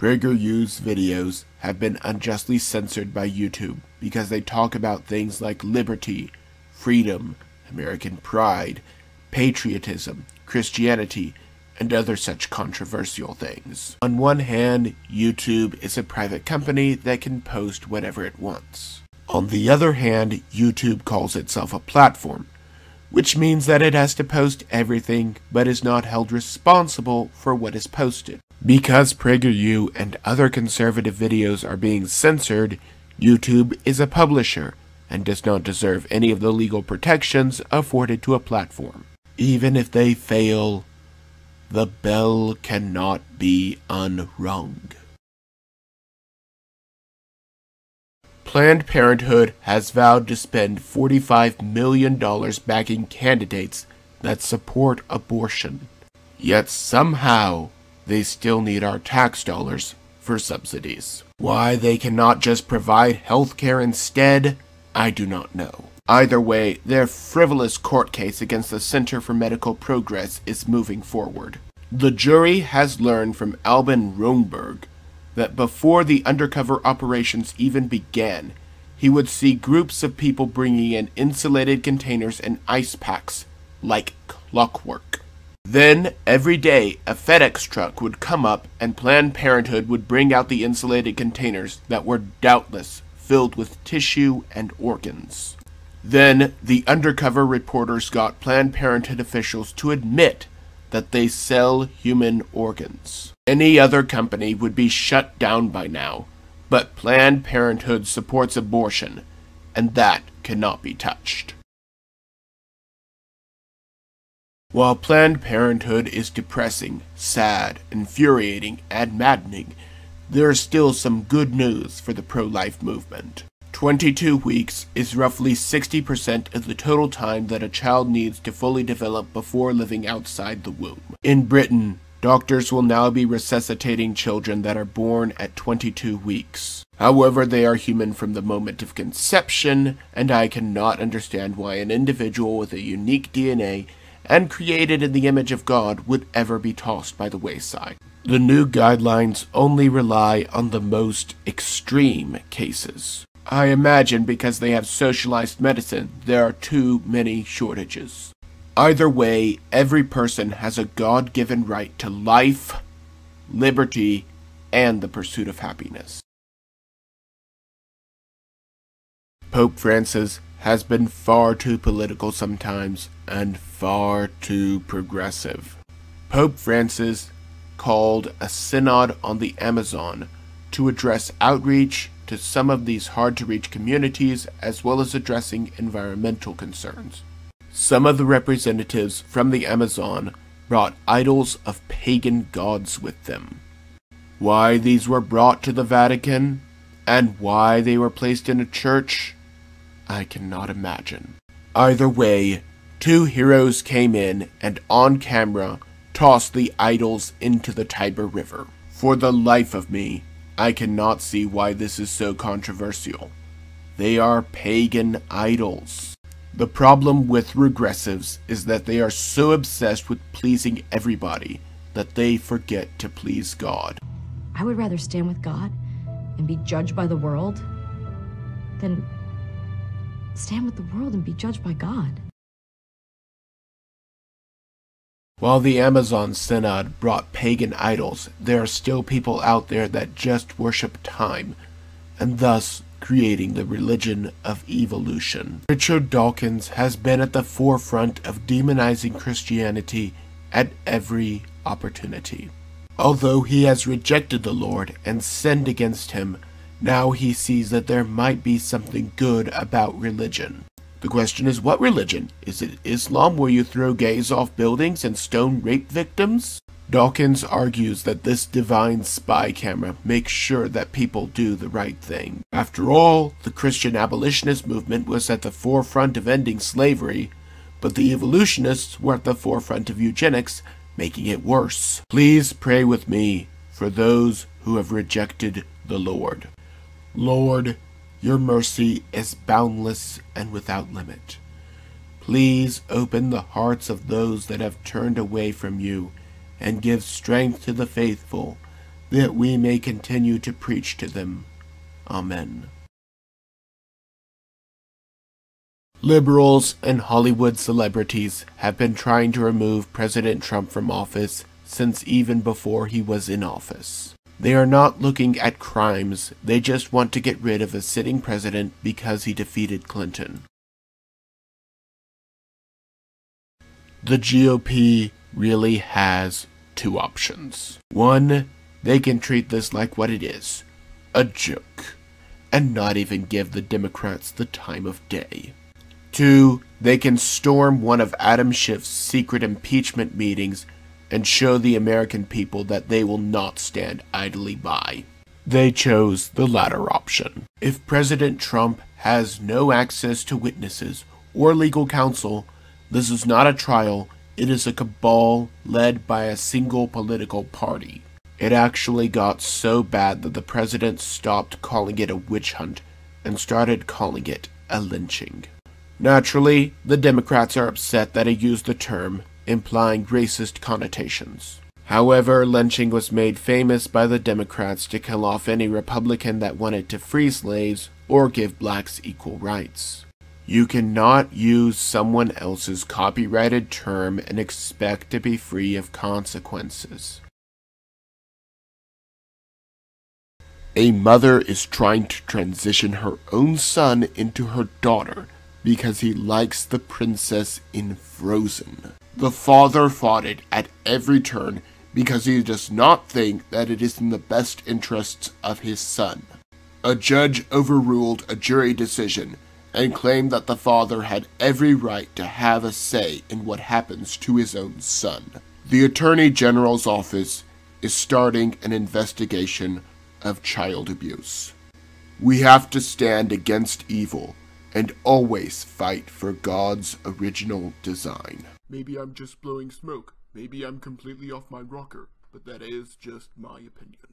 Prager U's videos have been unjustly censored by YouTube because they talk about things like liberty, freedom, American pride, patriotism, Christianity, and other such controversial things. On one hand, YouTube is a private company that can post whatever it wants. On the other hand, YouTube calls itself a platform, which means that it has to post everything but is not held responsible for what is posted. Because Prager U and other conservative videos are being censored, YouTube is a publisher and does not deserve any of the legal protections afforded to a platform. Even if they fail, the bell cannot be unrung. Planned Parenthood has vowed to spend $45 million backing candidates that support abortion. Yet somehow, they still need our tax dollars for subsidies. Why they cannot just provide health care instead, I do not know. Either way, their frivolous court case against the Center for Medical Progress is moving forward. The jury has learned from Alban Roenberg that before the undercover operations even began, he would see groups of people bringing in insulated containers and ice packs like clockwork. Then, every day, a FedEx truck would come up and Planned Parenthood would bring out the insulated containers that were doubtless filled with tissue and organs. Then, the undercover reporters got Planned Parenthood officials to admit that they sell human organs. Any other company would be shut down by now, but Planned Parenthood supports abortion, and that cannot be touched. While Planned Parenthood is depressing, sad, infuriating, and maddening, there is still some good news for the pro-life movement. 22 weeks is roughly 60% of the total time that a child needs to fully develop before living outside the womb. In Britain, doctors will now be resuscitating children that are born at 22 weeks. However, they are human from the moment of conception, and I cannot understand why an individual with a unique DNA and created in the image of God would ever be tossed by the wayside. The new guidelines only rely on the most extreme cases. I imagine because they have socialized medicine, there are too many shortages. Either way, every person has a God-given right to life, liberty, and the pursuit of happiness. Pope Francis has been far too political sometimes, and far too progressive. Pope Francis called a synod on the Amazon to address outreach to some of these hard-to-reach communities, as well as addressing environmental concerns. Some of the representatives from the Amazon brought idols of pagan gods with them. Why these were brought to the Vatican, and why they were placed in a church, I cannot imagine. Either way, two heroes came in and on camera tossed the idols into the Tiber River. For the life of me, I cannot see why this is so controversial. They are pagan idols. The problem with regressives is that they are so obsessed with pleasing everybody that they forget to please God. I would rather stand with God and be judged by the world than stand with the world and be judged by God. While the Amazon Synod brought pagan idols, there are still people out there that just worship time, and thus creating the religion of evolution. Richard Dawkins has been at the forefront of demonizing Christianity at every opportunity. Although he has rejected the Lord and sinned against him, now he sees that there might be something good about religion. The question is, what religion? Is it Islam, where you throw gays off buildings and stone rape victims? Dawkins argues that this divine spy camera makes sure that people do the right thing. After all, the Christian abolitionist movement was at the forefront of ending slavery, but the evolutionists were at the forefront of eugenics, making it worse. Please pray with me for those who have rejected the Lord. Lord, your mercy is boundless and without limit. Please open the hearts of those that have turned away from you, and give strength to the faithful, that we may continue to preach to them. Amen. Liberals and Hollywood celebrities have been trying to remove President Trump from office since even before he was in office. They are not looking at crimes, they just want to get rid of a sitting president because he defeated Clinton. The GOP really has two options. One, they can treat this like what it is, a joke, and not even give the Democrats the time of day. Two, they can storm one of Adam Schiff's secret impeachment meetings and show the American people that they will not stand idly by. They chose the latter option. If President Trump has no access to witnesses or legal counsel, this is not a trial, it is a cabal led by a single political party. It actually got so bad that the president stopped calling it a witch hunt and started calling it a lynching. Naturally, the Democrats are upset that he used the term, implying racist connotations. However, lynching was made famous by the Democrats to kill off any Republican that wanted to free slaves or give blacks equal rights. You cannot use someone else's copyrighted term and expect to be free of consequences. A mother is trying to transition her own son into her daughter because he likes the princess in Frozen. The father fought it at every turn because he does not think that it is in the best interests of his son. A judge overruled a jury decision and claimed that the father had every right to have a say in what happens to his own son. The Attorney General's office is starting an investigation of child abuse. We have to stand against evil and always fight for God's original design. Maybe I'm just blowing smoke. Maybe I'm completely off my rocker, but that is just my opinion.